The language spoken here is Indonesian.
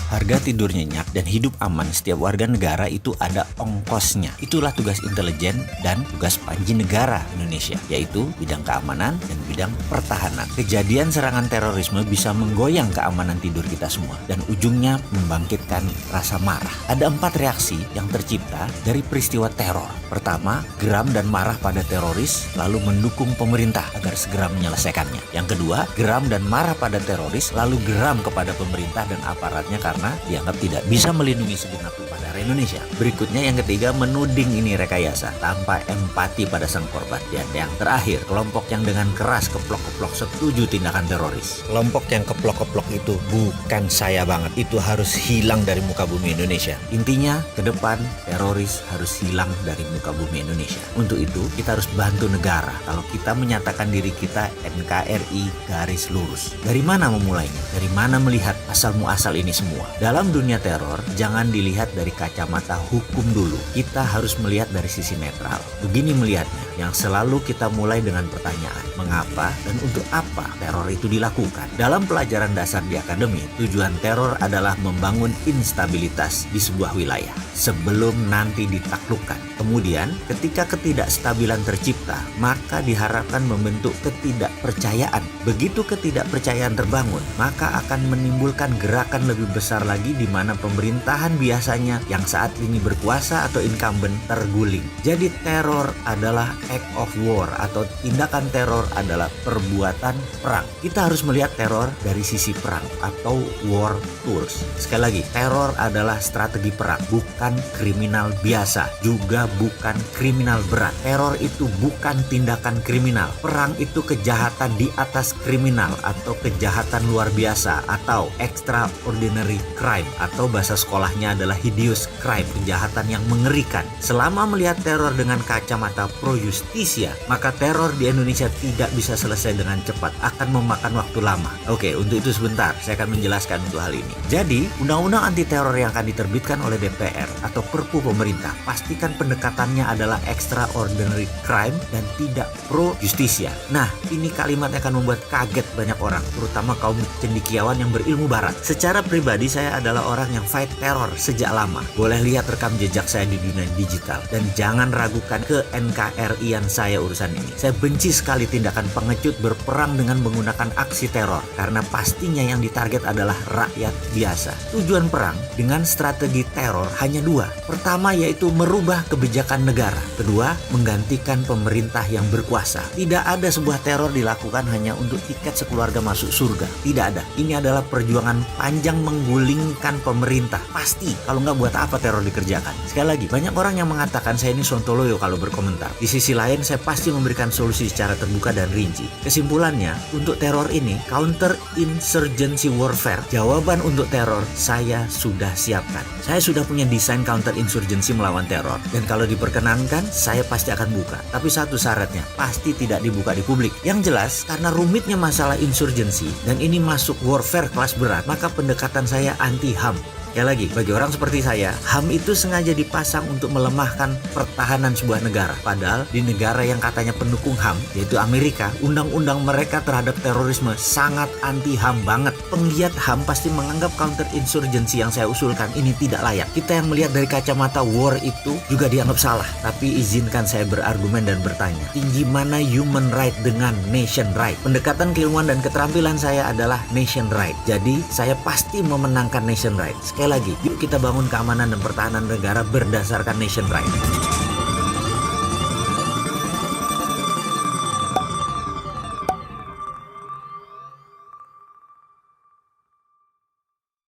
Harga tidur nyenyak dan hidup aman setiap warga negara itu ada ongkosnya. Itulah tugas intelijen dan tugas Panji Negara Indonesia, yaitu bidang keamanan dan bidang pertahanan. Kejadian serangan terorisme bisa menggoyang keamanan tidur kita semua dan ujungnya membangkitkan rasa marah. Ada 4 reaksi yang tercipta dari peristiwa teror. Pertama, geram dan marah pada teroris lalu mendukung pemerintah agar segera menyelesaikannya. Yang kedua, geram dan marah pada teroris lalu geram kepada pemerintah dan aparatnya karena dianggap tidak bisa melindungi segenap warga Indonesia. Berikutnya yang ketiga, menuding ini rekayasa tanpa empati pada sang korban. Dan yang terakhir, kelompok yang dengan keras keplok-keplok setuju tindakan teroris. Kelompok yang keplok-keplok itu bukan saya banget. Itu harus hilang dari muka bumi Indonesia. Intinya, ke depan teroris harus hilang dari muka bumi Indonesia. Untuk itu, kita harus bantu negara. Kalau kita menyatakan diri kita NKRI garis lurus. Dari mana memulainya? Dari mana melihat asal muasal ini semua? Dalam dunia teror, jangan dilihat dari kacamata hukum dulu. Kita harus melihat dari sisi netral. Begini melihatnya, yang selalu kita mulai dengan pertanyaan, mengapa dan untuk apa teror itu dilakukan? Dalam pelajaran dasar di akademi, tujuan teror adalah membangun instabilitas di sebuah wilayah sebelum nanti ditaklukkan. Kemudian, ketika ketidakstabilan tercipta, maka diharapkan membentuk ketidakpercayaan. Begitu ketidakpercayaan terbangun, maka akan menimbulkan gerakan lebih besar lagi di mana pemerintahan biasanya yang saat ini berkuasa atau incumbent terguling. Jadi teror adalah act of war atau tindakan teror adalah perbuatan perang. Kita harus melihat teror dari sisi perang atau war tools. Sekali lagi, teror adalah strategi perang, bukan kriminal biasa, juga bukan kriminal berat. Teror itu bukan tindakan kriminal. Perang itu kejahatan di atas kriminal atau kejahatan luar biasa atau extraordinary crime atau bahasa sekolahnya adalah hideous crime, kejahatan yang mengerikan. Selama melihat teror dengan kacamata pro justisia, maka teror di Indonesia tidak bisa selesai dengan cepat, akan memakan waktu lama. Oke, untuk itu sebentar saya akan menjelaskan untuk hal ini. Jadi, undang-undang anti teror yang akan diterbitkan oleh DPR atau Perpu pemerintah, pastikan pendekatannya adalah extraordinary crime dan tidak pro justisia. Nah, ini kalimat yang akan membuat kaget banyak orang, terutama kaum cendekiawan yang berilmu barat. Secara pribadi saya adalah orang yang fight teror sejak lama. Boleh lihat rekam jejak saya di dunia digital dan jangan ragukan ke NKRI-an saya urusan ini. Saya benci sekali tindakan pengecut berperang dengan menggunakan aksi teror karena pastinya yang ditarget adalah rakyat biasa. Tujuan perang dengan strategi teror hanya 2. Pertama yaitu merubah kebijakan negara. Kedua, menggantikan pemerintah yang berkuasa. Tidak ada sebuah teror dilakukan hanya untuk tiket sekeluarga masuk surga. Tidak ada. Ini adalah perjuangan panjang menggulingkan pemerintah. Pasti. Kalau nggak, buat apa teror dikerjakan? Sekali lagi, banyak orang yang mengatakan saya ini sontoloyo kalau berkomentar. Di sisi lain, saya pasti memberikan solusi secara terbuka dan rinci. Kesimpulannya, untuk teror ini, counter insurgency warfare. Jawaban untuk teror saya sudah siapkan. Saya sudah punya desain counter insurgency melawan teror. Dan kalau diperkenankan, saya pasti akan buka. Tapi satu syaratnya, pasti tidak dibuka di publik. Yang jelas, karena rumitnya masalah insurgency dan ini masuk warfare kelas berat, maka pendekatan saya anti HAM. Sekali lagi, bagi orang seperti saya, HAM itu sengaja dipasang untuk melemahkan pertahanan sebuah negara. Padahal di negara yang katanya pendukung HAM, yaitu Amerika, undang-undang mereka terhadap terorisme sangat anti-HAM banget. Penggiat HAM pasti menganggap counter insurgency yang saya usulkan ini tidak layak. Kita yang melihat dari kacamata war itu juga dianggap salah. Tapi izinkan saya berargumen dan bertanya, tinggi mana human right dengan nation right? Pendekatan keilmuan dan keterampilan saya adalah nation right. Jadi saya pasti memenangkan nation right. Sekali lagi, yuk kita bangun keamanan dan pertahanan negara berdasarkan nation right.